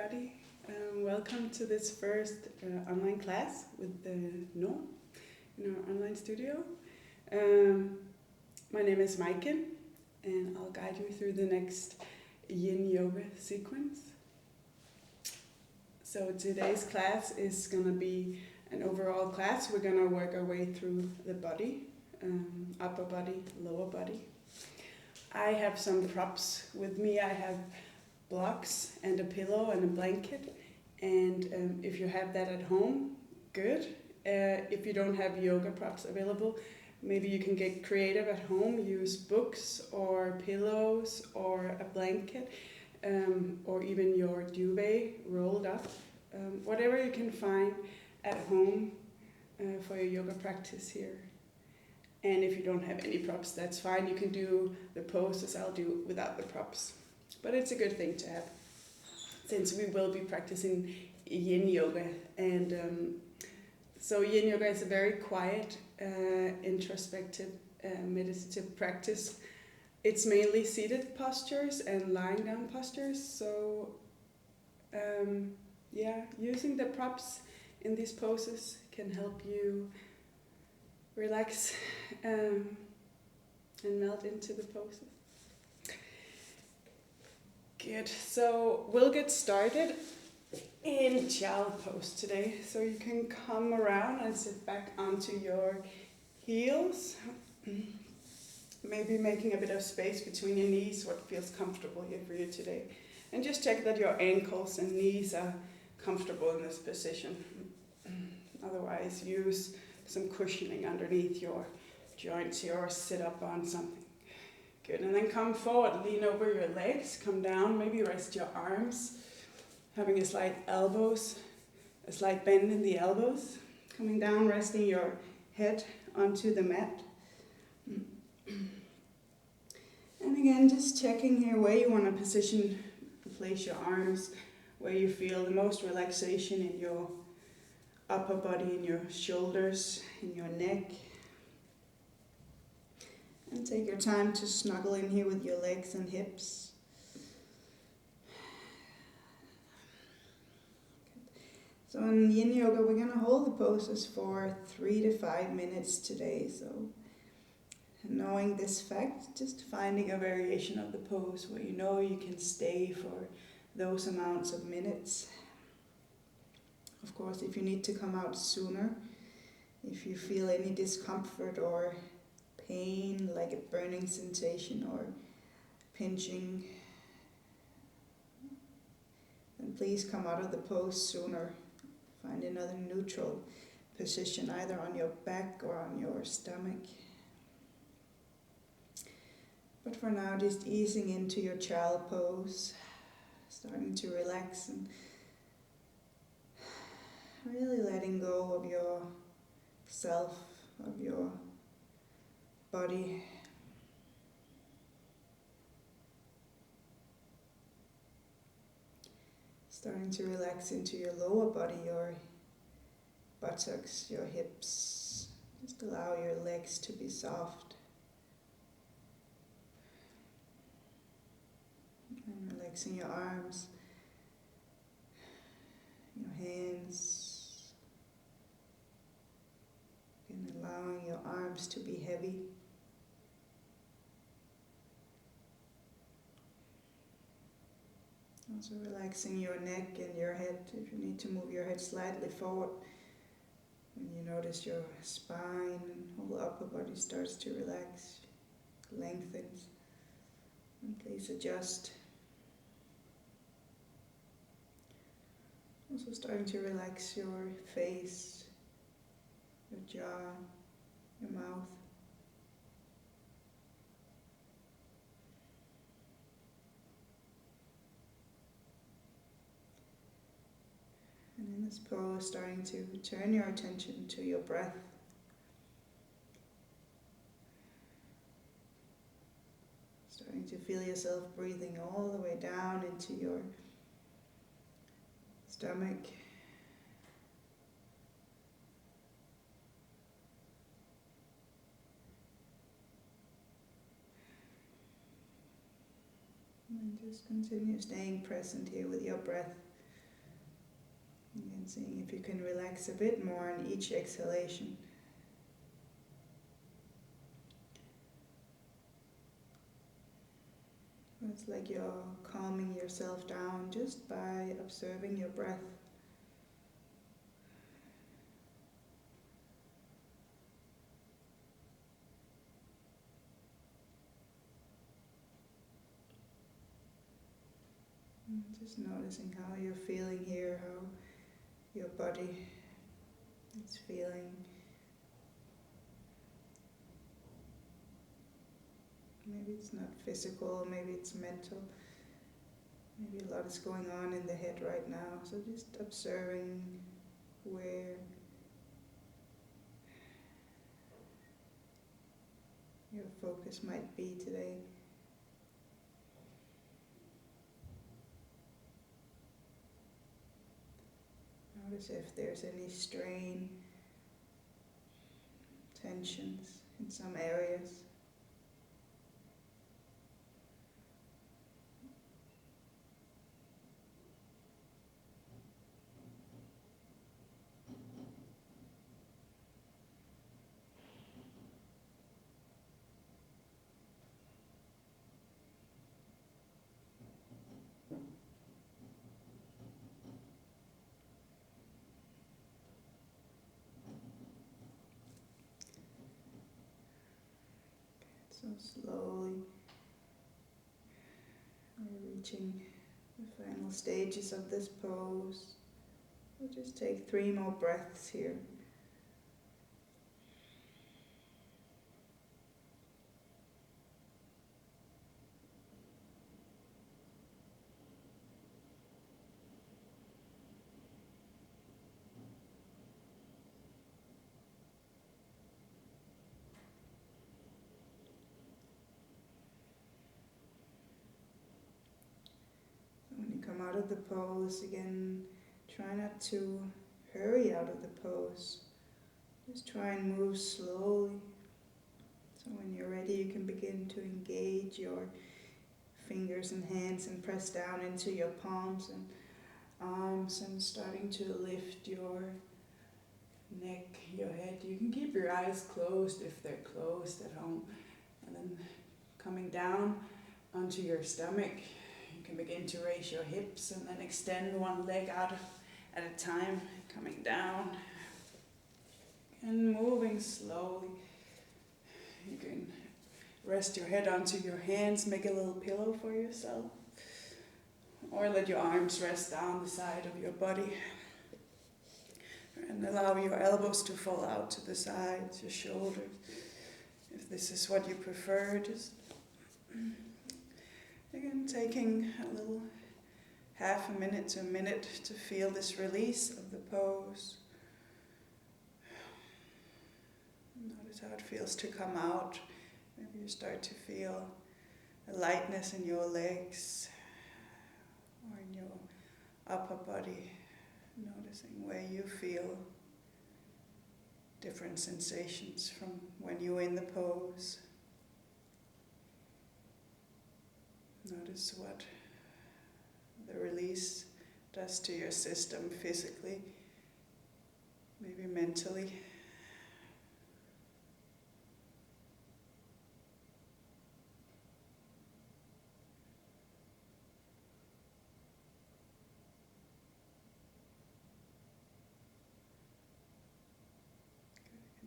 everybody. Welcome to this first online class with No in our online studio. My name is Maiken, and I'll guide you through the next Yin Yoga sequence. So today's class is going to be an overall class. We're going to work our way through the body, upper body, lower body. I have some props with me. I have blocks and a pillow and a blanket, and if you have that at home, good. If you don't have yoga props available, maybe you can get creative at home, use books or pillows or a blanket, or even your duvet rolled up, whatever you can find at home for your yoga practice here. And if you don't have any props, that's fine. You can do the poses I'll do without the props. But it's a good thing to have, since we will be practicing Yin Yoga. And so Yin Yoga is a very quiet, introspective, meditative practice. It's mainly seated postures and lying down postures. So using the props in these poses can help you relax and melt into the poses. Good, so we'll get started in child pose today. So you can come around and sit back onto your heels. Maybe making a bit of space between your knees, what feels comfortable here for you today. And just check that your ankles and knees are comfortable in this position. Otherwise, use some cushioning underneath your joints here or sit up on something. Good, and then come forward, lean over your legs, come down, maybe rest your arms, having a slight bend in the elbows, coming down, resting your head onto the mat. And again, just checking here where you want to place your arms, where you feel the most relaxation in your upper body, in your shoulders, in your neck. And take your time to snuggle in here with your legs and hips. So in Yin Yoga, we're going to hold the poses for 3 to 5 minutes today. So knowing this fact, just finding a variation of the pose where you know you can stay for those amounts of minutes. Of course, if you need to come out sooner, if you feel any discomfort or pain, like a burning sensation or pinching, then please come out of the pose sooner. Find another neutral position, either on your back or on your stomach. But for now, just easing into your child pose, starting to relax and really letting go of yourself, of your body. Starting to relax into your lower body, your buttocks, your hips. Just allow your legs to be soft. And relaxing your arms, your hands, and allowing your arms to be heavy. Also relaxing your neck and your head. If you need to move your head slightly forward, when you notice your spine and whole upper body starts to relax, lengthens, and please adjust. Also starting to relax your face, your jaw, your mouth. And in this pose, starting to turn your attention to your breath. Starting to feel yourself breathing all the way down into your stomach. And just continue staying present here with your breath. And then seeing if you can relax a bit more on each exhalation. It's like you're calming yourself down just by observing your breath. And just noticing how you're feeling here, how your body is feeling. Maybe it's not physical, maybe it's mental. Maybe a lot is going on in the head right now. So just observing where your focus might be today. Notice if there's any strain, tensions in some areas. So slowly we're reaching the final stages of this pose. We'll just take 3 more breaths here. When you come out of the pose, again, try not to hurry out of the pose. Just try and move slowly. So when you're ready, you can begin to engage your fingers and hands and press down into your palms and arms and starting to lift your neck, your head. You can keep your eyes closed if they're closed at home. And then coming down onto your stomach, you can begin to raise your hips and then extend one leg out at a time, coming down and moving slowly. You can rest your head onto your hands, make a little pillow for yourself, or let your arms rest down the side of your body and allow your elbows to fall out to the sides, your shoulders. If this is what you prefer, just again taking a little half a minute to a minute to feel this release of the pose. Notice how it feels to come out. Maybe you start to feel a lightness in your legs or in your upper body. Noticing where you feel different sensations from when you were in the pose. Notice what the release does to your system physically, maybe mentally.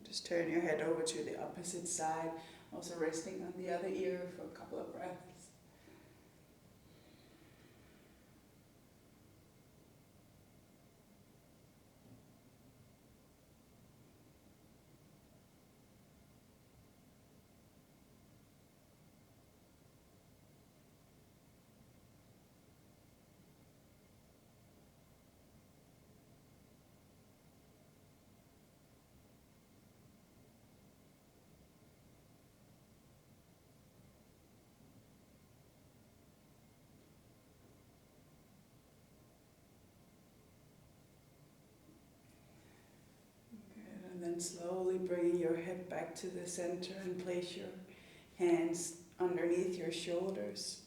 Just turn your head over to the opposite side, also resting on the other ear for a couple of breaths. And then slowly bringing your head back to the center and place your hands underneath your shoulders.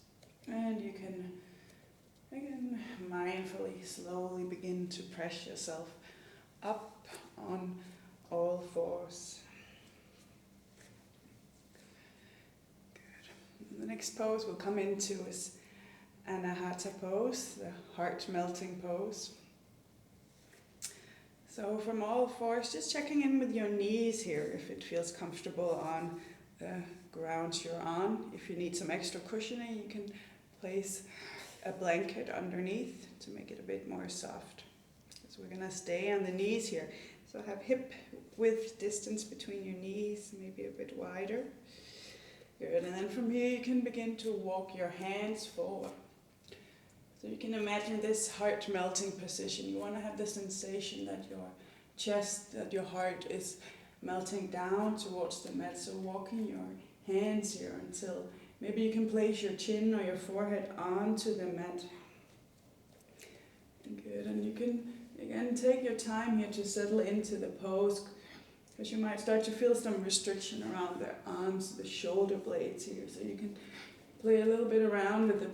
And you can, again, mindfully slowly begin to press yourself up on all fours. Good. The next pose we'll come into is Anahata pose, the heart-melting pose. So from all fours, just checking in with your knees here if it feels comfortable on the ground you're on. If you need some extra cushioning, you can place a blanket underneath to make it a bit more soft. So we're going to stay on the knees here. So have hip width distance between your knees, maybe a bit wider. Good, and then from here you can begin to walk your hands forward. So you can imagine this heart-melting position. You want to have the sensation that your chest, that your heart is melting down towards the mat. So walking your hands here until maybe you can place your chin or your forehead onto the mat. Good, and you can again take your time here to settle into the pose, because you might start to feel some restriction around the arms, the shoulder blades here. So you can play a little bit around with the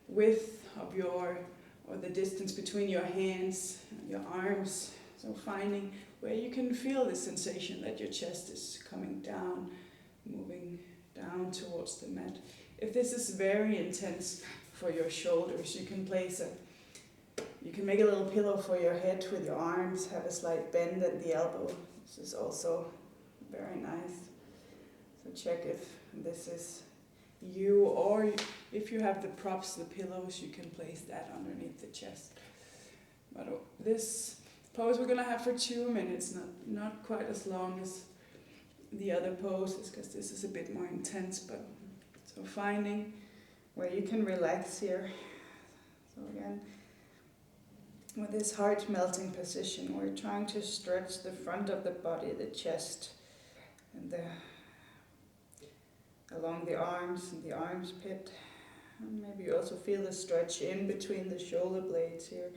width of or the distance between your hands and your arms. So finding where you can feel the sensation that your chest is coming down, moving down towards the mat. If this is very intense for your shoulders, you can make a little pillow for your head with your arms, have a slight bend at the elbow. This is also very nice. So check if this is you, or if you have the props, the pillows, you can place that underneath the chest. But this pose we're going to have for 2 minutes, not quite as long as the other poses, because this is a bit more intense. But so finding where you can relax here. So again, with this heart melting position, we're trying to stretch the front of the body, the chest, and along the arms and the arms pit. And maybe you also feel the stretch in between the shoulder blades here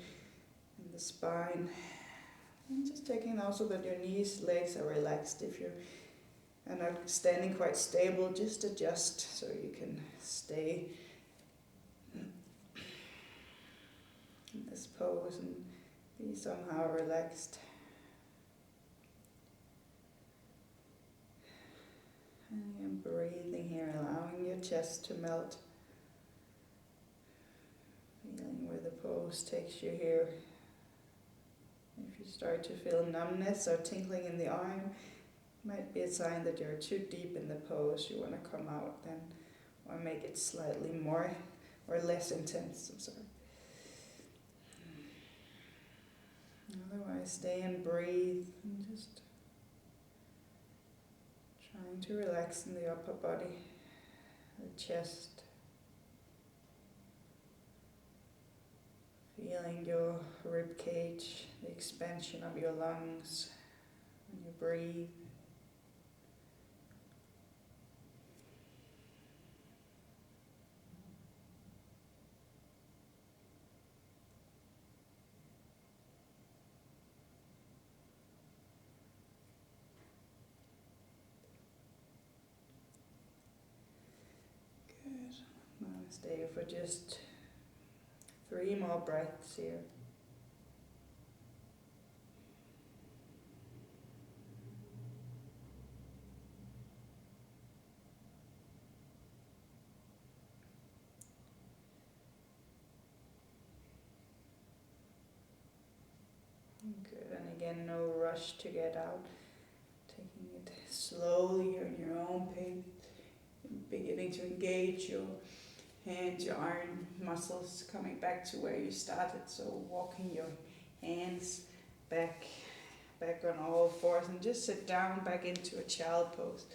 and the spine. And just taking also that your knees, legs are relaxed. If you're not standing quite stable, just adjust so you can stay in this pose and be somehow relaxed. And again, breathing here, allowing your chest to melt. Feeling where the pose takes you here. If you start to feel numbness or tingling in the arm, it might be a sign that you're too deep in the pose. You want to come out then, or make it slightly more or less intense. I'm sorry. Otherwise, stay and breathe and just trying to relax in the upper body, the chest. Feeling your rib cage, the expansion of your lungs when you breathe. Good. Now stay for just 3 more breaths here. Good, and again, no rush to get out. Taking it slowly on your own pace. Beginning to engage your hands, your arm muscles, coming back to where you started. So walking your hands back on all fours, and just sit down back into a child pose.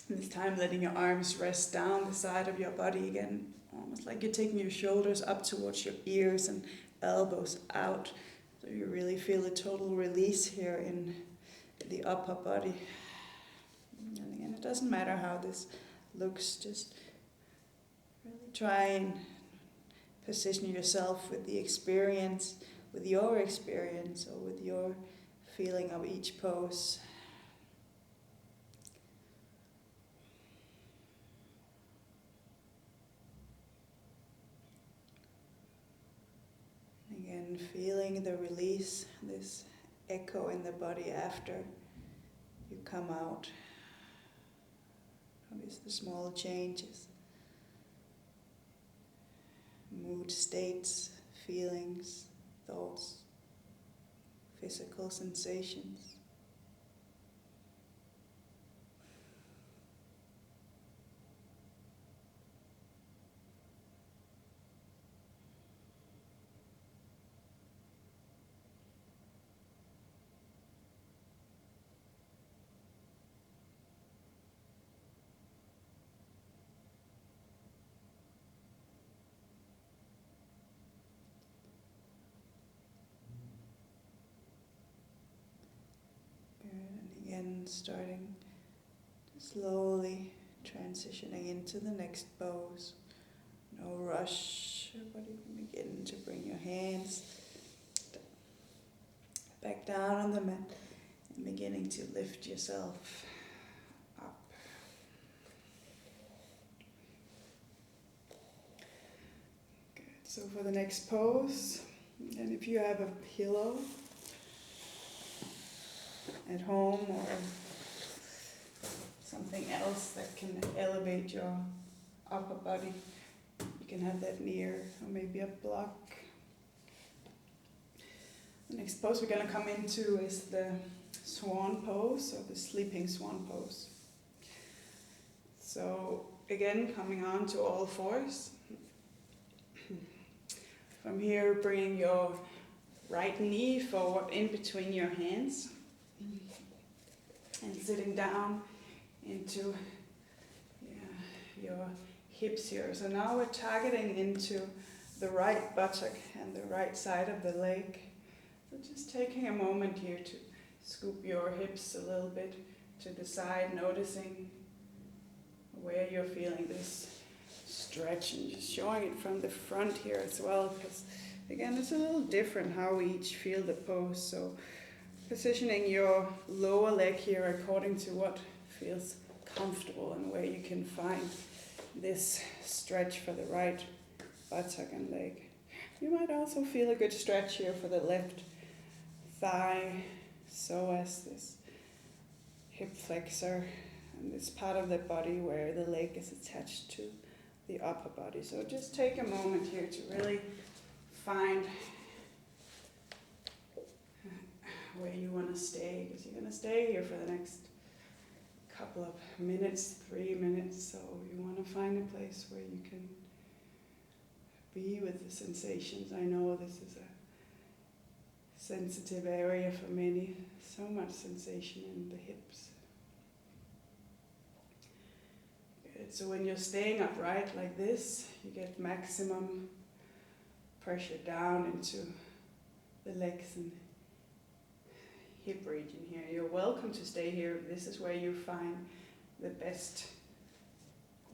This time letting your arms rest down the side of your body again, almost like you're taking your shoulders up towards your ears and elbows out. So you really feel a total release here in the upper body. And again, it doesn't matter how this looks, just really try and position yourself with the experience, with your experience, or with your feeling of each pose. Again, feeling the release, this echo in the body after you come out. Notice the small changes, mood states, feelings, thoughts, physical sensations. Again, starting to slowly transitioning into the next pose. No rush, but you can begin to bring your hands back down on the mat and beginning to lift yourself up. Good. So for the next pose, and if you have a pillow at home or something else that can elevate your upper body, you can have that near, or maybe a block. The next pose we're going to come into is the swan pose, or the sleeping swan pose. So again, coming on to all fours. From here, bring your right knee forward in between your hands. And sitting down into your hips here. So now we're targeting into the right buttock and the right side of the leg. So just taking a moment here to scoop your hips a little bit to the side, noticing where you're feeling this stretch, and just showing it from the front here as well, because again, it's a little different how we each feel the pose. So positioning your lower leg here according to what feels comfortable and where you can find this stretch for the right buttock and leg. You might also feel a good stretch here for the left thigh, so as this hip flexor and this part of the body where the leg is attached to the upper body. So just take a moment here to really find where you want to stay, because you're going to stay here for the next couple of minutes, 3 minutes, so you want to find a place where you can be with the sensations. I know this is a sensitive area for many, so much sensation in the hips. Good. So when you're staying upright like this, you get maximum pressure down into the legs and hip region here. You're welcome to stay here. This is where you find the best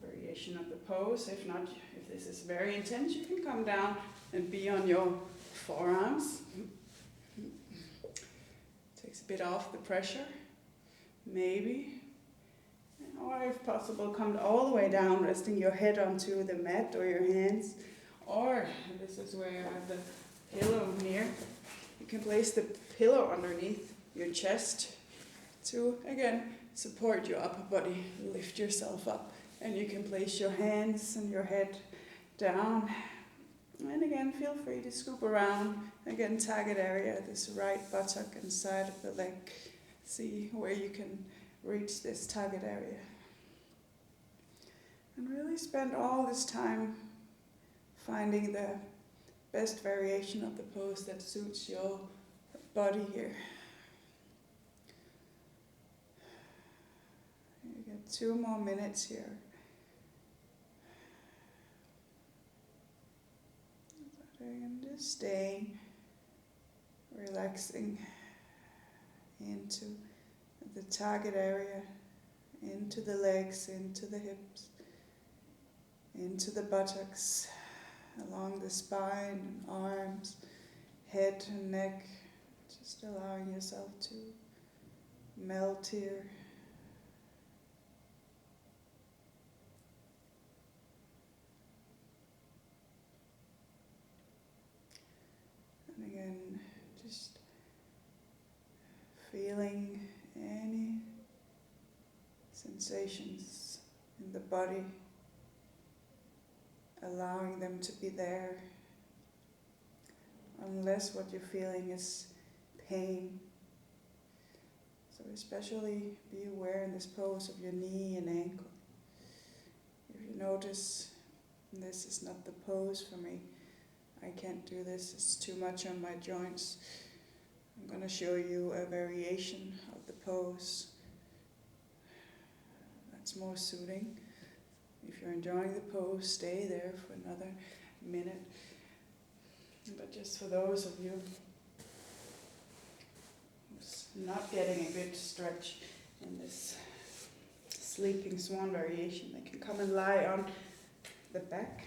variation of the pose. If not, if this is very intense, you can come down and be on your forearms. Takes a bit off the pressure, maybe. Or if possible, come all the way down, resting your head onto the mat or your hands. Or, this is where I have the pillow here, you can place the pillow underneath your chest to, again, support your upper body, lift yourself up. And you can place your hands and your head down. And again, feel free to scoop around. Again, target area, this right buttock and side of the leg. See where you can reach this target area. And really spend all this time finding the best variation of the pose that suits your body here. You get 2 more minutes here. And just staying, relaxing into the target area, into the legs, into the hips, into the buttocks, along the spine and arms, head and neck, just allowing yourself to melt here. And Just feeling any sensations in the body, allowing them to be there, unless what you're feeling is pain. So especially be aware in this pose of your knee and ankle. If you notice this is not the pose for me, I can't do this, it's too much on my joints, I'm going to show you a variation of the pose that's more suiting. If you're enjoying the pose, stay there for another minute. But just for those of you who's not getting a good stretch in this sleeping swan variation, they can come and lie on the back.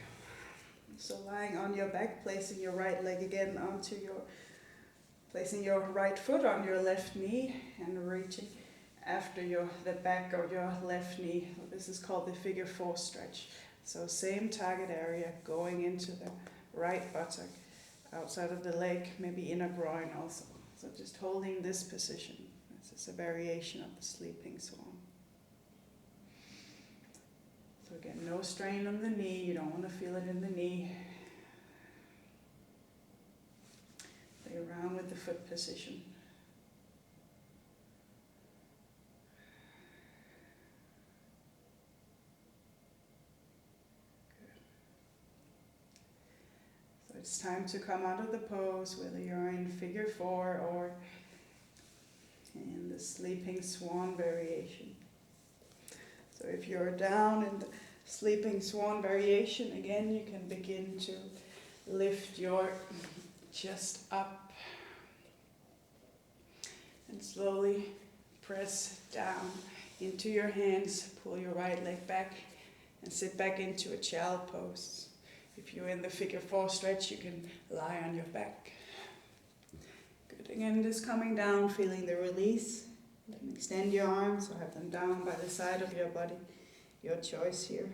So lying on your back, placing your right leg again placing your right foot on your left knee and reaching after the back of your left knee. This is called the figure 4 stretch. So same target area, going into the right buttock, outside of the leg, maybe inner groin also. So just holding this position. This is a variation of the sleeping swan. So again, no strain on the knee, you don't want to feel it in the knee. Play around with the foot position. Good. So it's time to come out of the pose, whether you're in figure 4 or in the sleeping swan variation. So if you're down in the sleeping swan variation, again, you can begin to lift your chest up and slowly press down into your hands. Pull your right leg back and sit back into a child pose. If you're in the figure 4 stretch, you can lie on your back. Good. Again, just coming down, feeling the release. You can extend your arms or have them down by the side of your body. Your choice here.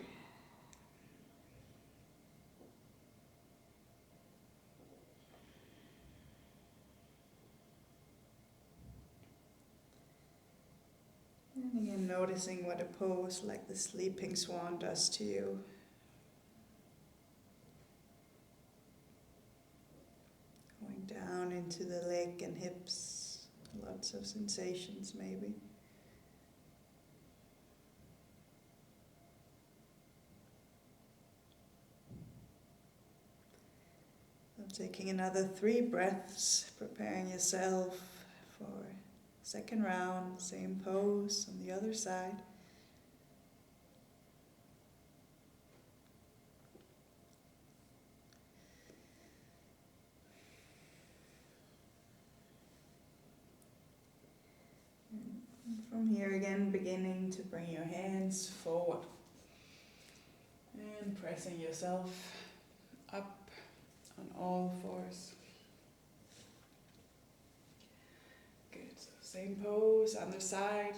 And again, noticing what a pose like the sleeping swan does to you. Going down into the leg and hips. Lots of sensations maybe. So taking another 3 breaths, preparing yourself for second round, same pose on the other side. And from here again, beginning to bring your hands forward and pressing yourself up on all 4s. Good. So same pose on the side.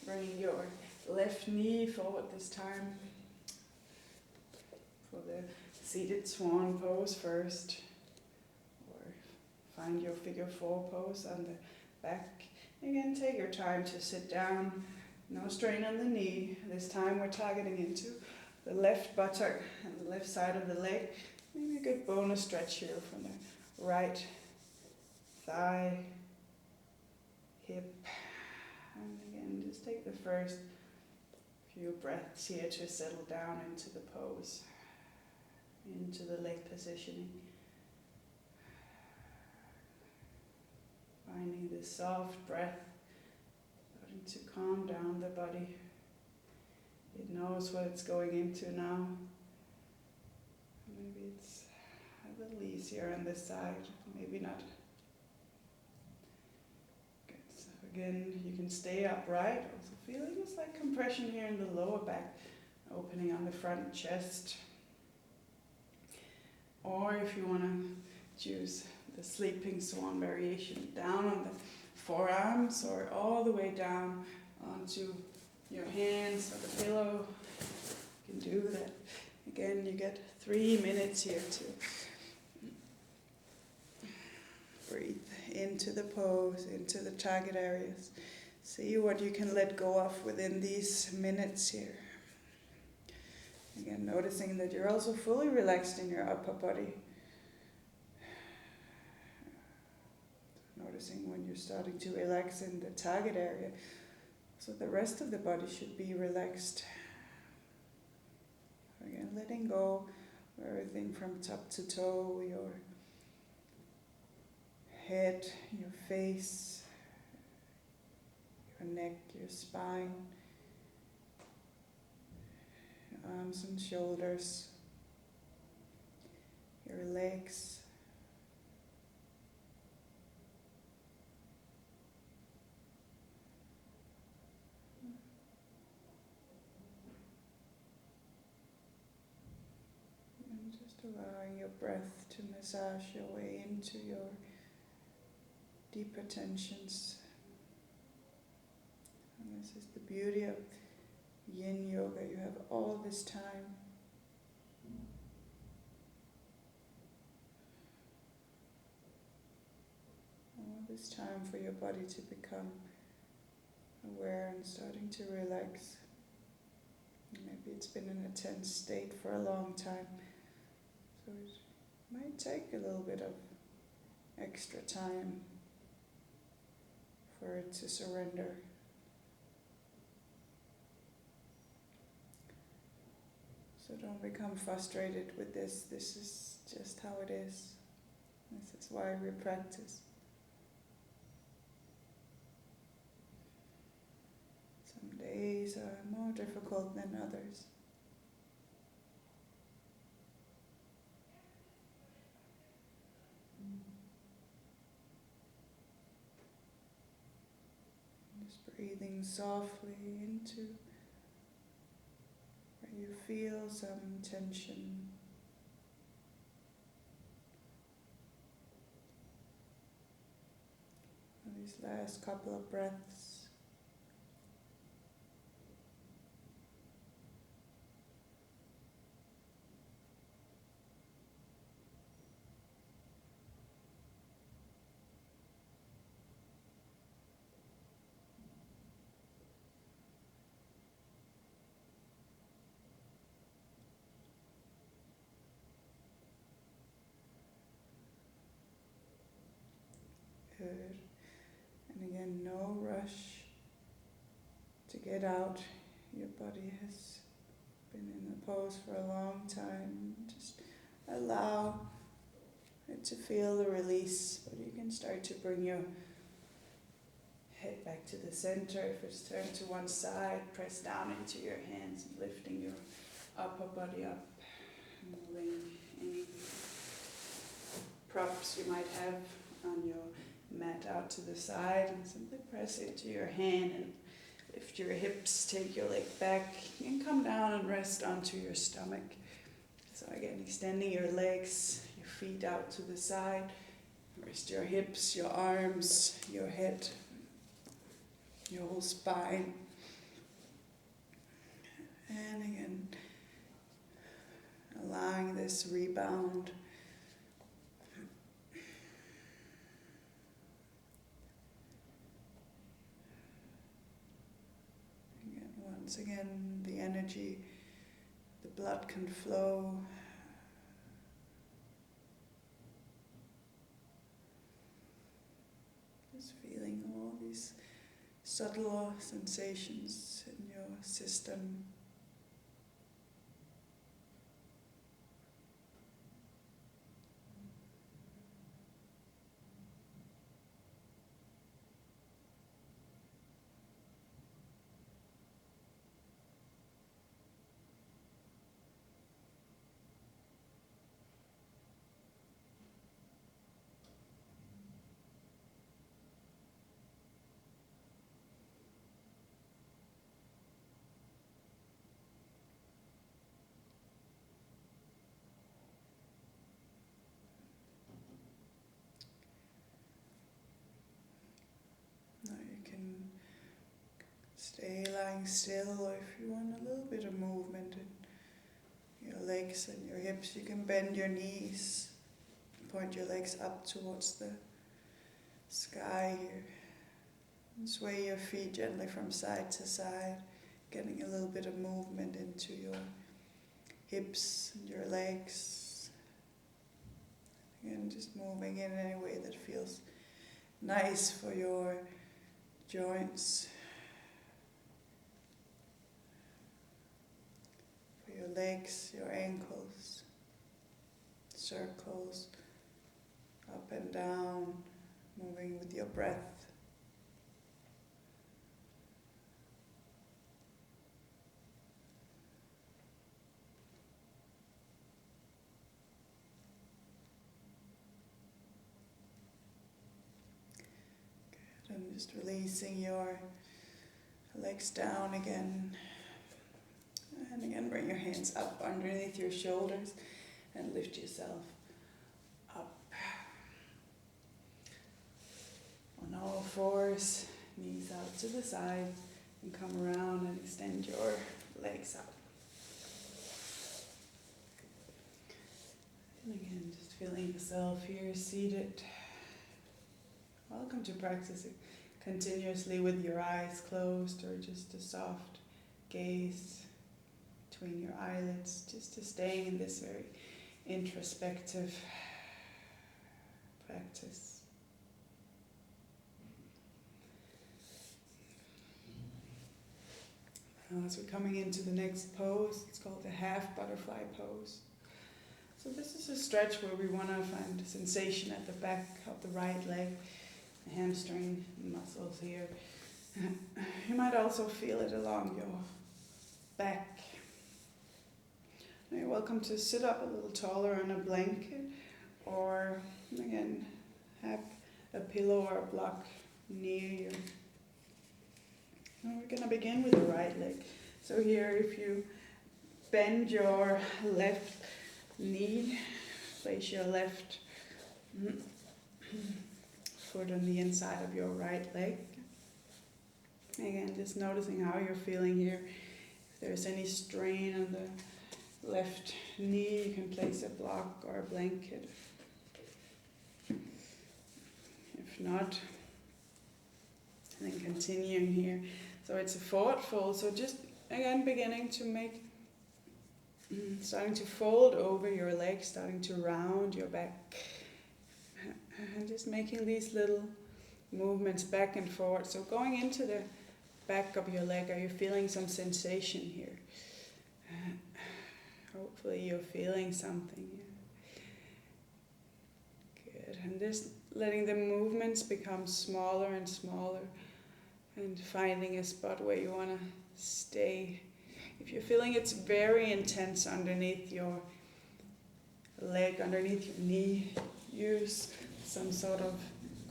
Bringing your left knee forward this time for the seated swan pose first. Or find your figure 4 pose on the back. Again, take your time to sit down. No strain on the knee. This time we're targeting into the left buttock and the left side of the leg. Maybe a good bonus stretch here from the right thigh, hip. And again, just take the first few breaths here to settle down into the pose, into the leg positioning. Finding this soft breath, starting to calm down the body. It knows what it's going into now. Maybe it's a little easier on this side, maybe not. Good. So again, you can stay upright, also feeling this like compression here in the lower back, opening on the front chest. Or if you want to choose the sleeping swan variation, down on the forearms or all the way down onto your hands or the pillow. You can do that. Again, you get 3 minutes here to breathe into the pose, into the target areas. See what you can let go of within these minutes here. Again, noticing that you're also fully relaxed in your upper body. Noticing when you're starting to relax in the target area. So the rest of the body should be relaxed. Again, letting go of everything from top to toe, your head, your face, your neck, your spine, your arms and shoulders, your legs. And just allowing your breath to massage your way into your deeper tensions. And this is the beauty of Yin Yoga. You have all this time. All this time for your body to become aware and starting to relax. Maybe it's been in a tense state for a long time. So it might take a little bit of extra time for it to surrender. So don't become frustrated with this. This is just how it is. This is why we practice. Some days are more difficult than others. Just breathing softly into where you feel some tension. And these last couple of breaths. Good. And again, no rush to get out. Your body has been in the pose for a long time. Just allow it to feel the release, but you can start to bring your head back to the center. If it's turned to one side, press down into your hands and lifting your upper body up, moving any props you might have on your mat out to the side, and simply press into your hand and lift your hips, take your leg back, and come down and rest onto your stomach. So again, extending your legs, your feet out to the side, rest your hips, your arms, your head, your whole spine. And again, allowing this rebound. Once again, the energy, the blood can flow. Just feeling all these subtle sensations in your system. Now you can stay lying still, or if you want a little bit of movement in your legs and your hips, you can bend your knees, point your legs up towards the sky here. Sway your feet gently from side to side, getting a little bit of movement into your hips and your legs. Again, just moving in any way that feels nice for your joints, for your legs, your ankles, circles, up and down, moving with your breath. And just releasing your legs down again. And again, bring your hands up underneath your shoulders and lift yourself up. On all fours, knees out to the side, and come around and extend your legs out. And again, just feeling yourself here seated. Welcome to practicing continuously with your eyes closed or just a soft gaze between your eyelids, just to staying in this very introspective practice. Now as we're coming into the next pose, it's called the half butterfly pose. So this is a stretch where we want to find sensation at the back of the right leg, the hamstring muscles here. You might also feel it along your back. Now you're welcome to sit up a little taller on a blanket, or again, have a pillow or a block near you. Now we're going to begin with the right leg. So here, if you bend your left knee, place your left foot on the inside of your right leg. Again, just noticing how you're feeling here. If there's any strain on the left knee, you can place a block or a blanket. If not, and then continuing here. So it's a forward fold. So just again beginning to make, starting to fold over your legs, starting to round your back. And just making these little movements back and forward. So going into the back of your leg, are you feeling some sensation here? Hopefully you're feeling something. Good. And just letting the movements become smaller and smaller, and finding a spot where you want to stay. If you're feeling it's very intense underneath your leg, underneath your knee, use some sort of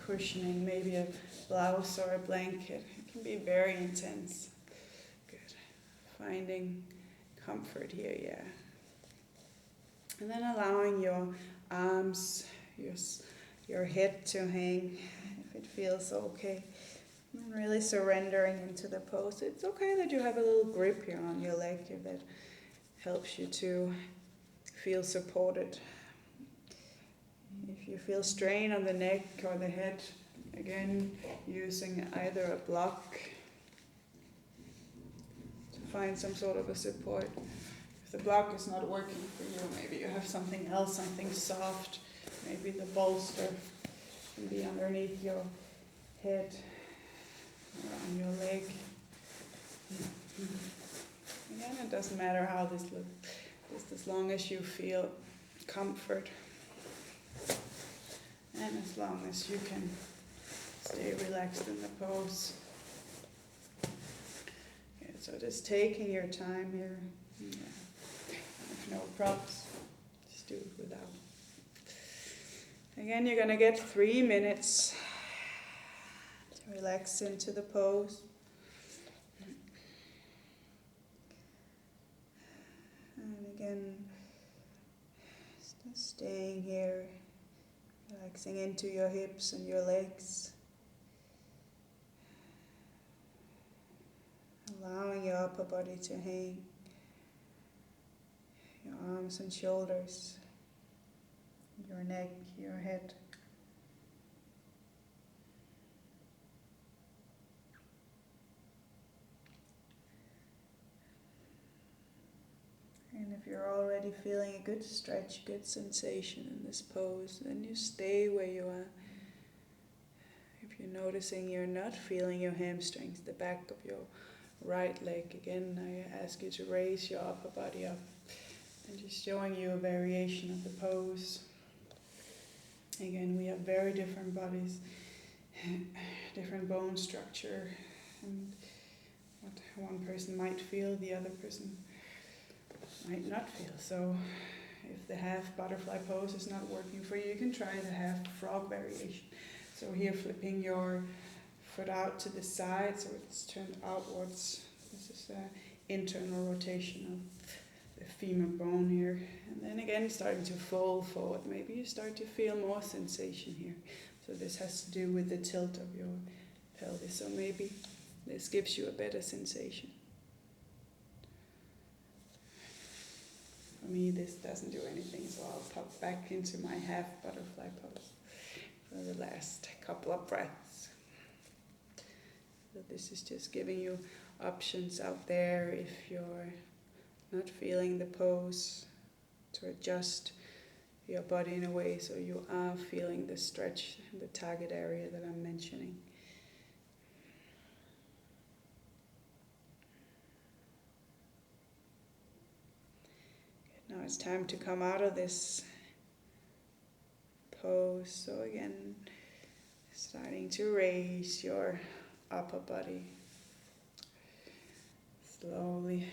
cushioning, maybe a blouse or a blanket. It can be very intense. Good. Finding comfort here, yeah. And then allowing your arms, your head to hang, if it feels okay. And really surrendering into the pose. It's okay that you have a little grip here on your leg if that helps you to feel supported. If you feel strain on the neck or the head, again, using either a block to find some sort of a support. If the block is not working for you, maybe you have something else, something soft. Maybe the bolster can be underneath your head or on your leg. Again, it doesn't matter how this looks, just as long as you feel comfort. And as long as you can stay relaxed in the pose. Okay, so just taking your time here. Yeah. If no props, just do it without. Again, you're going to get 3 minutes to relax into the pose. And again, just staying here. Relaxing into your hips and your legs. Allowing your upper body to hang. Your arms and shoulders. Your neck, your head. you're already feeling a good stretch, good sensation in this pose, then you stay where you are. If you're noticing you're not feeling your hamstrings, the back of your right leg, again, I ask you to raise your upper body up and just showing you a variation of the pose. Again, we have very different bodies, different bone structure, and what one person might feel, the other person might not feel. So if the half butterfly pose is not working for you, you can try the half frog variation. So here, flipping your foot out to the side so it's turned outwards. This is an internal rotation of the femur bone here. And then again, starting to fold forward. Maybe you start to feel more sensation here. So this has to do with the tilt of your pelvis. So maybe this gives you a better sensation. For me, this doesn't do anything, so I'll pop back into my half butterfly pose for the last couple of breaths. So this is just giving you options out there if you're not feeling the pose, to adjust your body in a way so you are feeling the stretch in the target area that I'm mentioning. Now it's time to come out of this pose. So again, starting to raise your upper body. Slowly,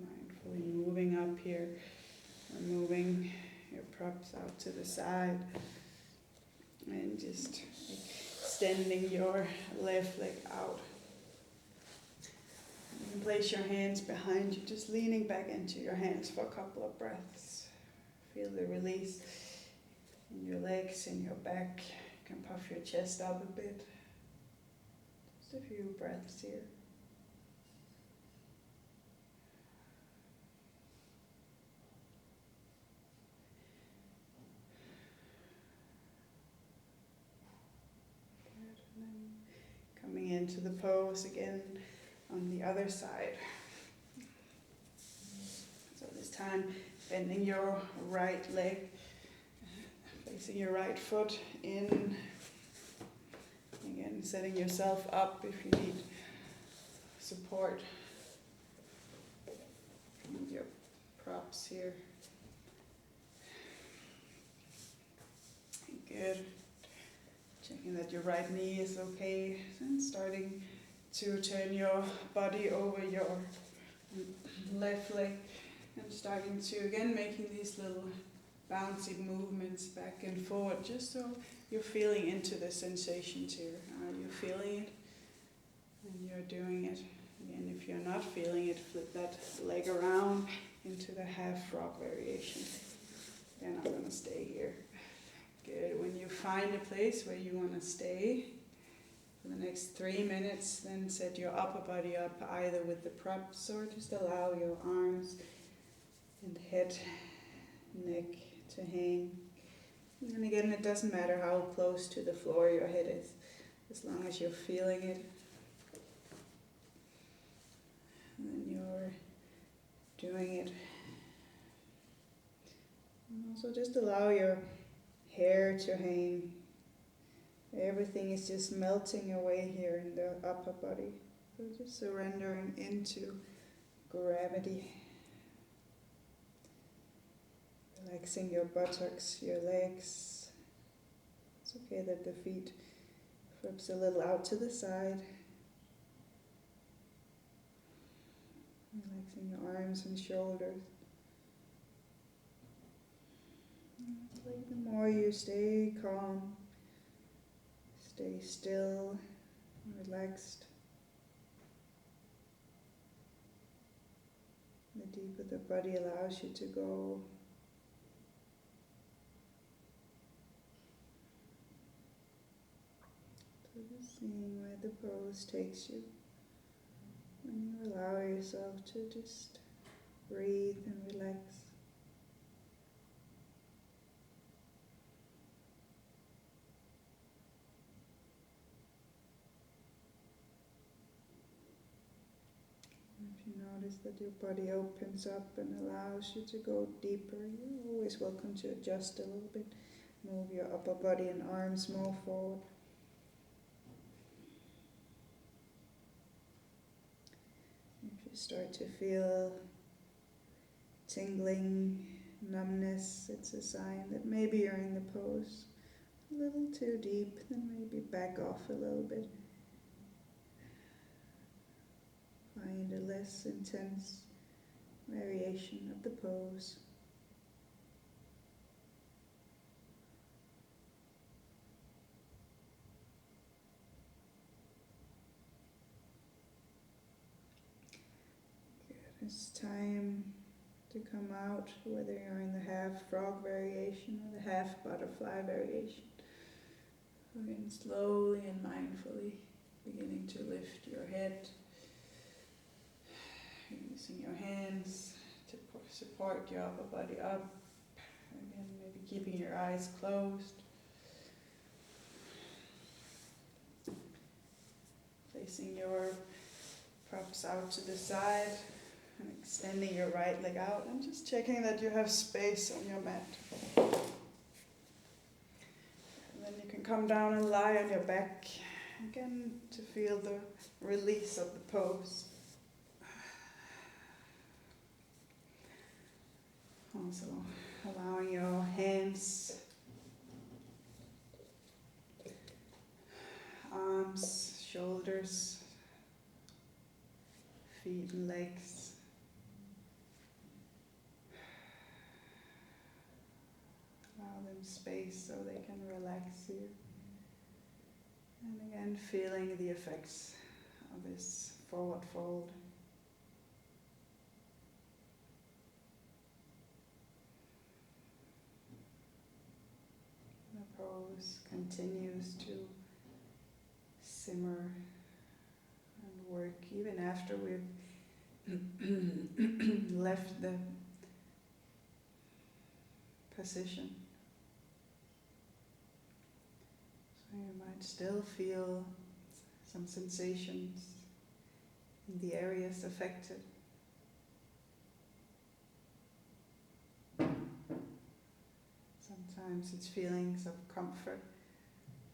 mindfully moving up here, moving your props out to the side, and just extending your left leg out. You can place your hands behind you, just leaning back into your hands for a couple of breaths. Feel the release in your legs, in your back. You can puff your chest up a bit. Just a few breaths here. Good. And then coming into the pose again on the other side. So this time, bending your right leg, placing your right foot in. Again, setting yourself up if you need support. With your props here. Good. Checking that your right knee is okay. And starting to turn your body over your left leg. And starting to, again, making these little bouncy movements back and forward, just so you're feeling into the sensations here. Are you feeling it? And you're doing it. Again, if you're not feeling it, flip that leg around into the half frog variation. Again, I'm going to stay here. Good. When you find a place where you want to stay for the next 3 minutes, then set your upper body up either with the props or just allow your arms and head, neck to hang. And again, it doesn't matter how close to the floor your head is, as long as you're feeling it. And then you're doing it. And also just allow your hair to hang. Everything is just melting away here in the upper body. So just surrendering into gravity. Relaxing your buttocks, your legs. It's okay that the feet flips a little out to the side. Relaxing your arms and shoulders. It's like the more you stay calm, stay still, relaxed, the deeper the body allows you to go. So just seeing where the pose takes you. When you allow yourself to just breathe and relax. If you notice that your body opens up and allows you to go deeper. You're always welcome to adjust a little bit. Move your upper body and arms more forward. If you start to feel tingling, numbness, it's a sign that maybe you're in the pose a little too deep, then maybe back off a little bit. Find a less intense variation of the pose. Good. It's time to come out, whether you're in the half frog variation or the half butterfly variation. Again, slowly and mindfully beginning to lift your head, using your hands to support your upper body up. Again, maybe keeping your eyes closed. Placing your props out to the side and extending your right leg out and just checking that you have space on your mat. And then you can come down and lie on your back again to feel the release of the pose. Also allowing your hands, arms, shoulders, feet and legs. Allow them space so they can relax here. And again, feeling the effects of this forward fold. The pose continues to simmer and work even after we've left the position. So you might still feel some sensations in the areas affected. Sometimes it's feelings of comfort.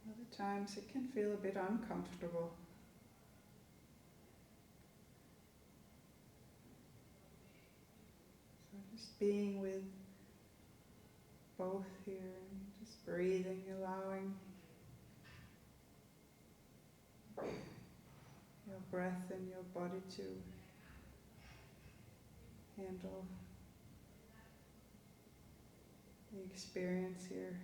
Other times it can feel a bit uncomfortable. So just being with both here, just breathing, allowing your breath and your body to handle the experience here.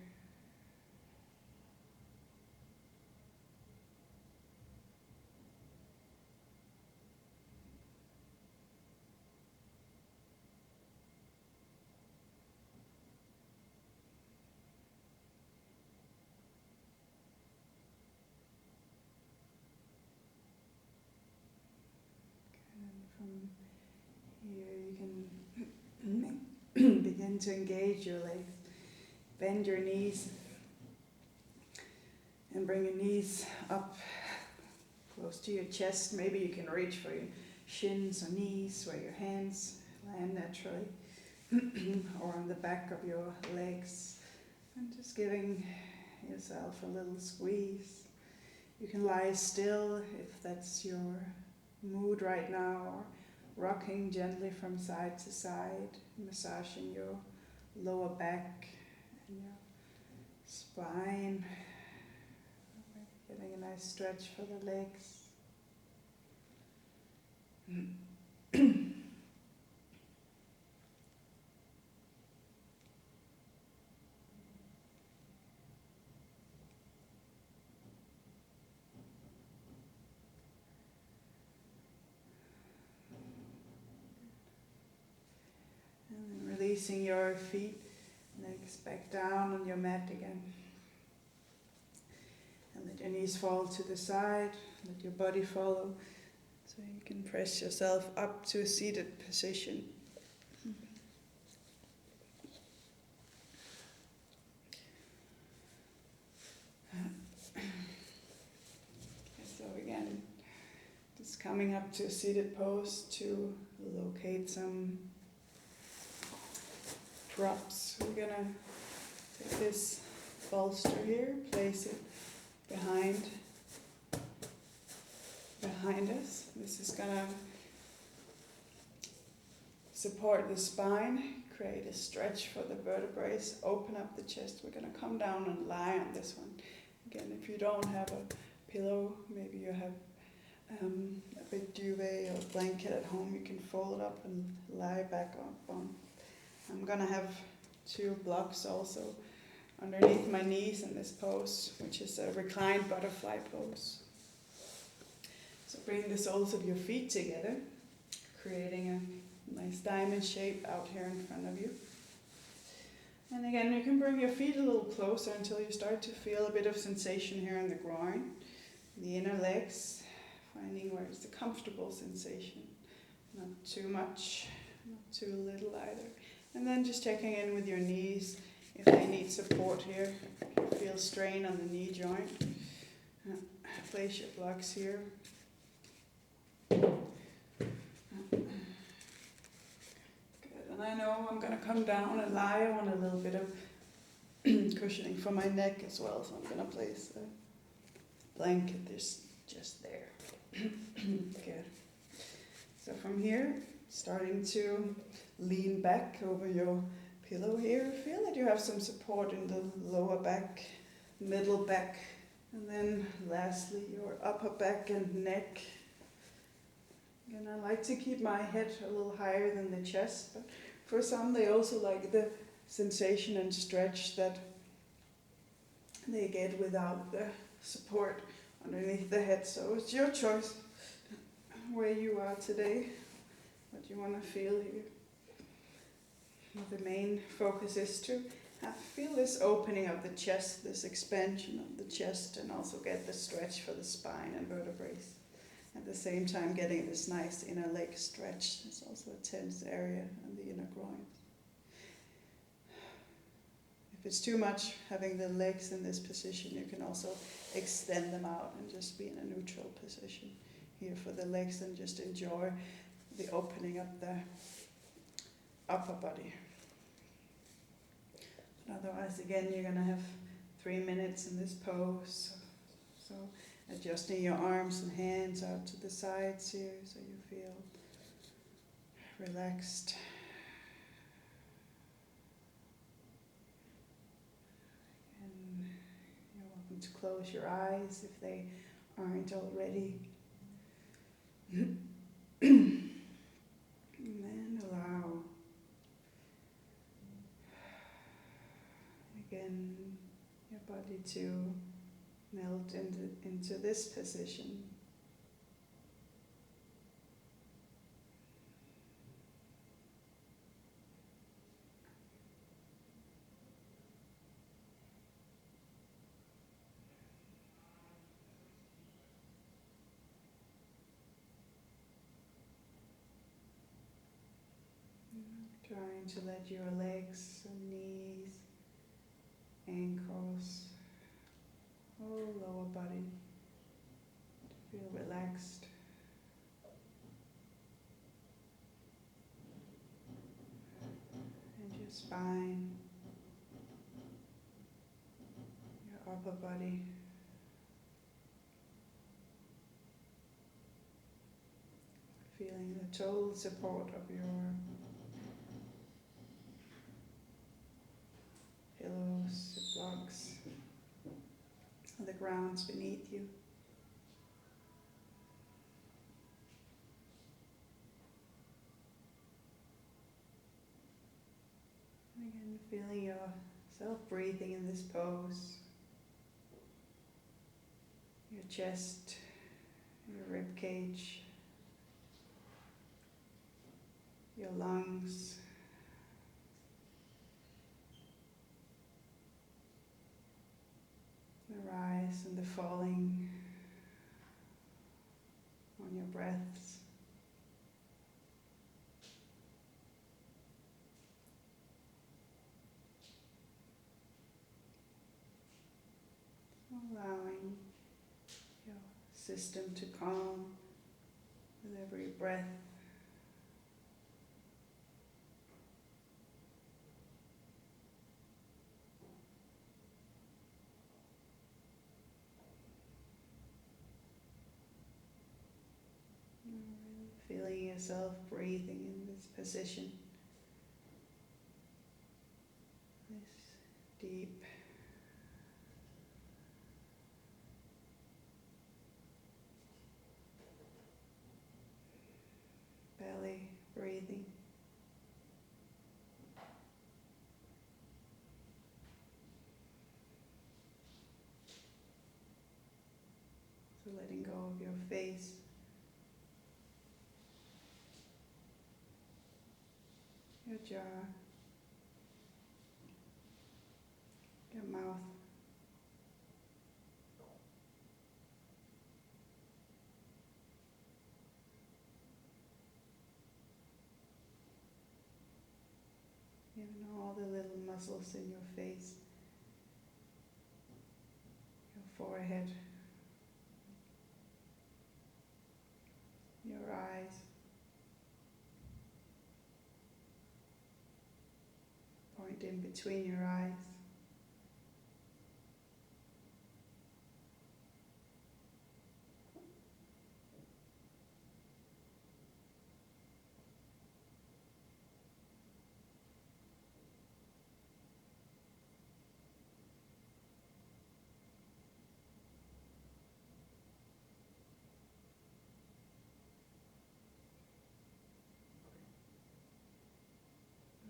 From here you can begin to engage your legs. Bend your knees and bring your knees up close to your chest. Maybe you can reach for your shins or knees where your hands land naturally or on the back of your legs, and just giving yourself a little squeeze. You can lie still if that's your mood right now, or rocking gently from side to side, massaging your lower back and your spine, getting a nice stretch for the legs. Releasing your feet, legs back down on your mat again. And let your knees fall to the side, let your body follow. So you can press yourself up to a seated position. So again, just come coming up to a seated pose to locate some props. We're gonna take this bolster here, place it behind us. This is gonna support the spine, create a stretch for the vertebrae, open up the chest. We're gonna come down and lie on this one. Again, if you don't have a pillow, maybe you have a big duvet or blanket at home, you can fold it up and lie back on. I'm gonna have 2 blocks also underneath my knees in this pose, which is a reclined butterfly pose. So bring the soles of your feet together, creating a nice diamond shape out here in front of you. And again, you can bring your feet a little closer until you start to feel a bit of sensation here in the groin, the inner legs, finding where it's a comfortable sensation. Not too much, not too little either. And then just checking in with your knees if they need support here. If you feel strain on the knee joint, place your blocks here. Good. And I know I'm going to come down and lie. I want a little bit of cushioning for my neck as well, so I'm going to place the blanket just there. Good. So from here, starting to lean back over your pillow here. Feel that you have some support in the lower back, middle back, and then lastly your upper back and neck. And I like to keep my head a little higher than the chest, but for some they also like the sensation and stretch that they get without the support underneath the head. So it's your choice where you are today, what you want to feel here. The main focus is to feel this opening of the chest, this expansion of the chest, and also get the stretch for the spine and vertebrae. At the same time, getting this nice inner leg stretch. It's also a tense area in the inner groin. If it's too much having the legs in this position, you can also extend them out and just be in a neutral position here for the legs and just enjoy the opening of the upper body. Otherwise, again, you're going to have 3 minutes in this pose. So adjusting your arms and hands out to the sides here so you feel relaxed. And you're welcome to close your eyes if they aren't already. And then allow again your body to melt into this position. Trying to let your legs and knees, ankles, whole lower body to feel relaxed. And your spine, your upper body. Feeling the total support of your pillows, blocks, the grounds beneath you. And again, feeling yourself breathing in this pose. Your chest, your rib cage, your lungs. The rise and the falling on your breaths. Allowing your system to calm with every breath. Feeling yourself breathing in this position. This deep belly breathing. So letting go of your face. Your jaw, your mouth, even all the little muscles in your face, your forehead, your eyes, point in between your eyes.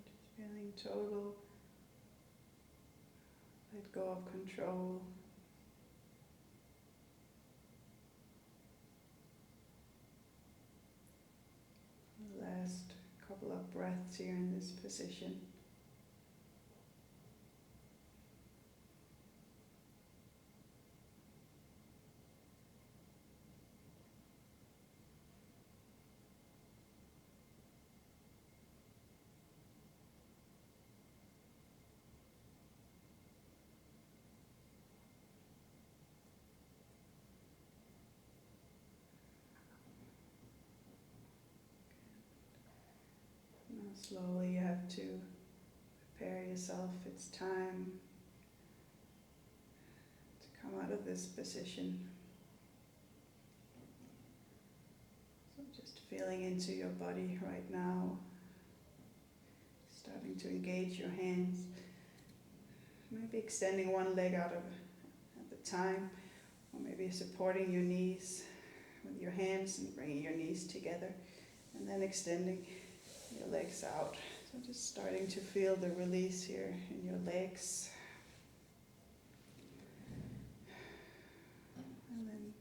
Just feeling total let go of control. The last couple of breaths here in this position. Now slowly you have to prepare yourself. It's time to come out of this position. So just feeling into your body right now. Starting to engage your hands. Maybe extending one leg out of at the time. Or maybe supporting your knees with your hands and bringing your knees together. And then extending your legs out. So just starting to feel the release here in your legs. And then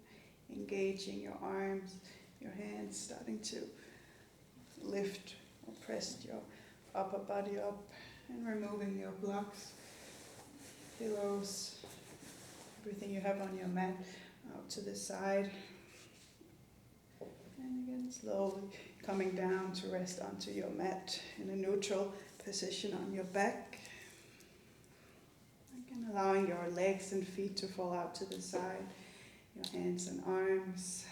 engaging your arms, your hands, starting to lift or press your upper body up and removing your blocks, pillows, everything you have on your mat out to the side. And again, slowly coming down to rest onto your mat in a neutral position on your back. Again, allowing your legs and feet to fall out to the side, your hands and arms.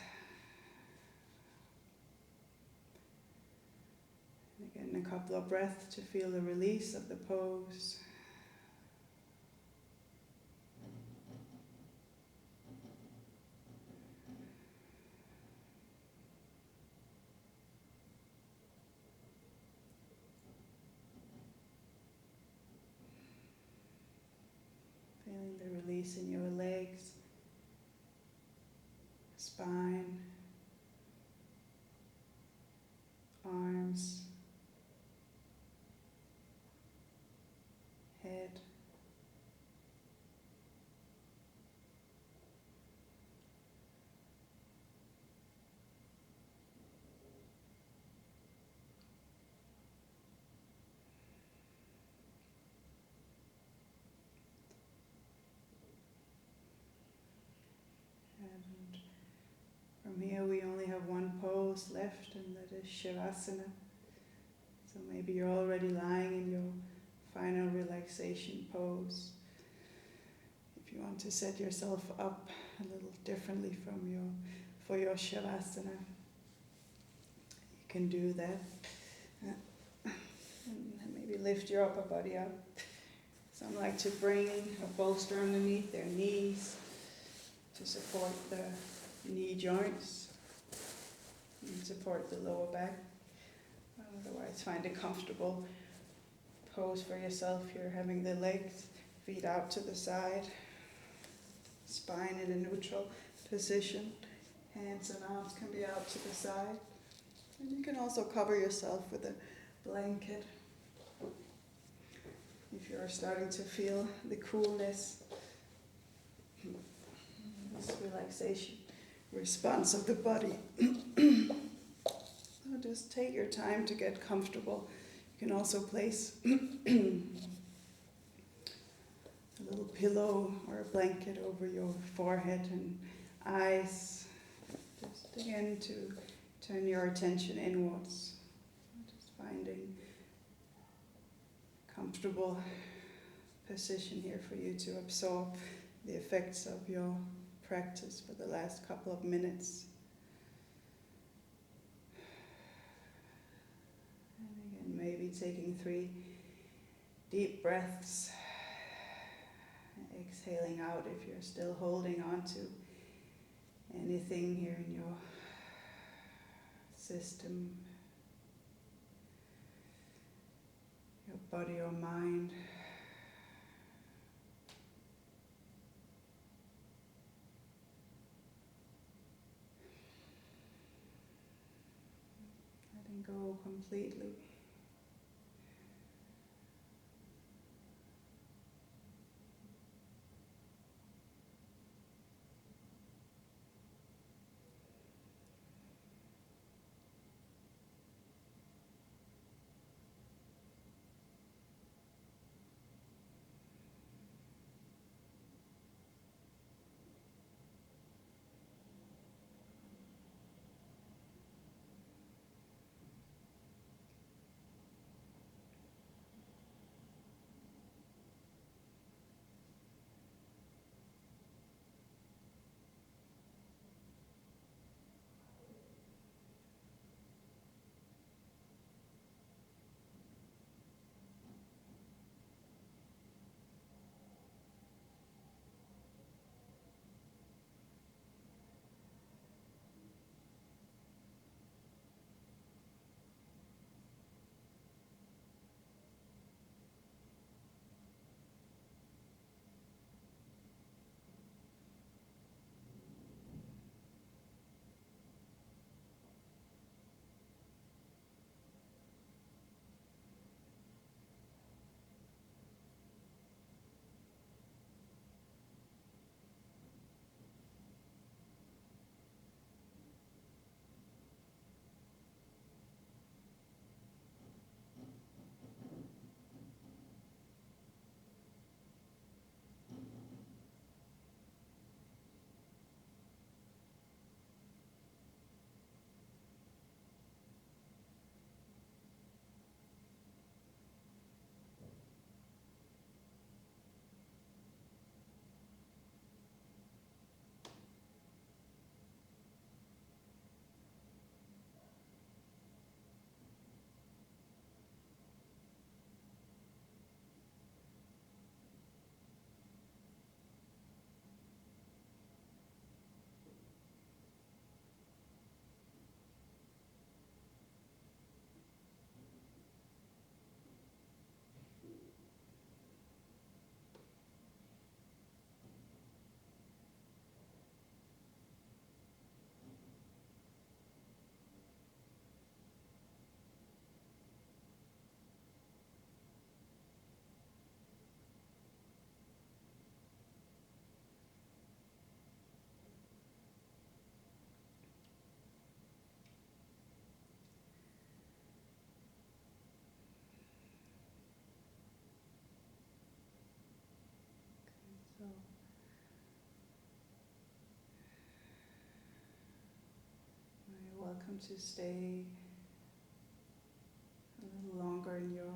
And again, a couple of breaths to feel the release of the pose. Feeling the release in your legs, spine, arms, head. And from here we only have one pose left, and that is Shavasana. So maybe you're already lying in your final relaxation pose. If you want to set yourself up a little differently for your Shavasana, can do that. And maybe lift your upper body up. Some like to bring a bolster underneath their knees to support the knee joints and support the lower back. Otherwise, find a comfortable pose for yourself. You're having the legs, feet out to the side, spine in a neutral position. Hands and arms can be out to the side. And you can also cover yourself with a blanket if you're starting to feel the coolness, this relaxation response of the body. So just take your time to get comfortable. You can also place a little pillow or a blanket over your forehead and eyes. Just again to turn your attention inwards. Just finding a comfortable position here for you to absorb the effects of your practice for the last couple of minutes. And again, maybe taking 3 deep breaths. Exhaling out if you're still holding on to anything here in your system, your body or mind. Letting go completely. So you're welcome to stay a little longer in your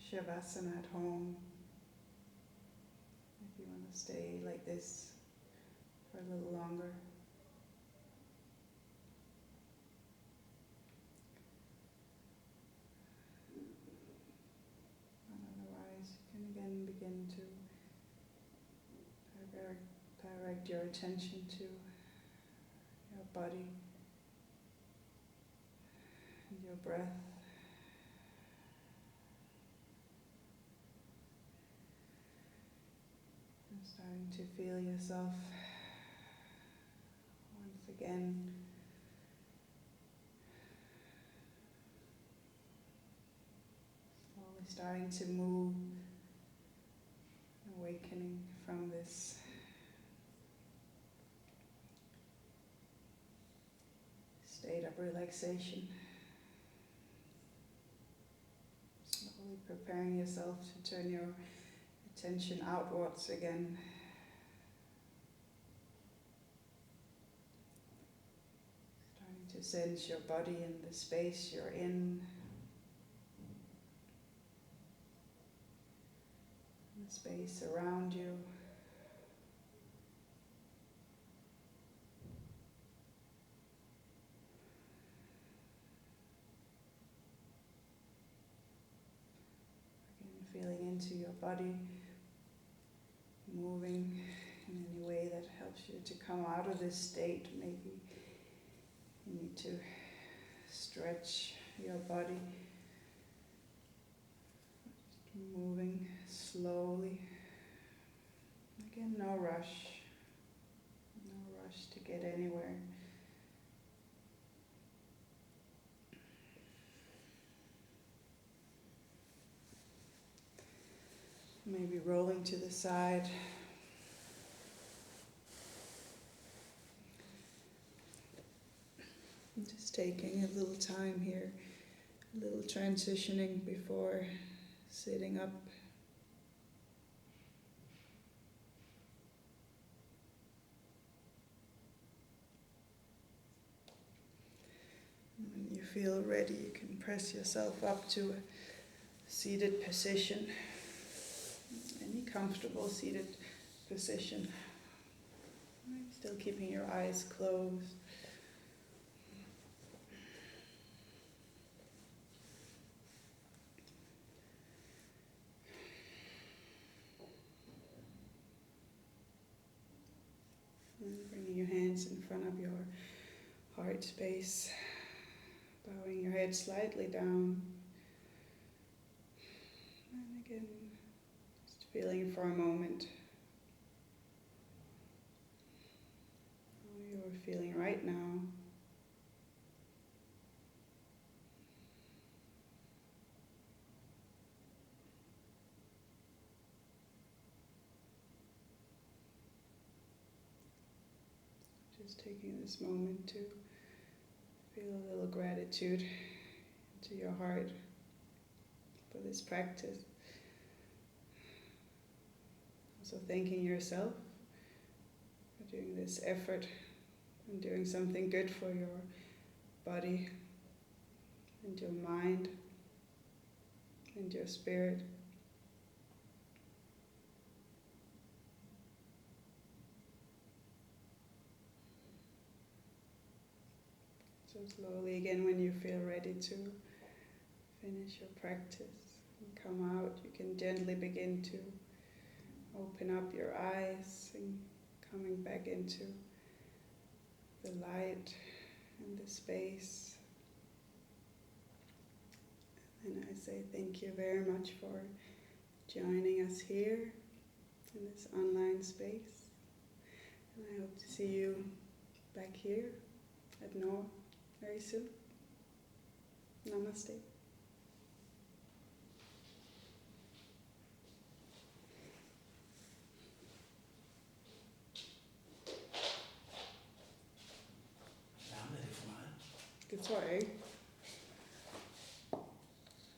Shavasana at home. If you want to stay like this for a little longer. direct your attention to your body and your breath. And starting to feel yourself once again slowly starting to move, awakening from this state of relaxation. Slowly preparing yourself to turn your attention outwards again. Starting to sense your body and the space you're in. The space around you. Again, feeling into your body, moving in any way that helps you to come out of this state. Maybe you need to stretch your body. Moving slowly. Again, no rush. No rush to get anywhere. Maybe rolling to the side. And just taking a little time here, a little transitioning before sitting up. When you feel ready, you can press yourself up to a seated position, any comfortable seated position. Still keeping your eyes closed. And bringing your hands in front of your heart space, bowing your head slightly down. And again, just feeling for a moment how you're feeling right now. Just taking this moment to feel a little gratitude into your heart for this practice. Also thanking yourself for doing this effort and doing something good for your body and your mind and your spirit. So slowly again, when you feel ready to finish your practice and come out, you can gently begin to open up your eyes and coming back into the light and the space. And I say thank you very much for joining us here in this online space. And I hope to see you back here at North very soon. Namaste. Det tror jeg ikke.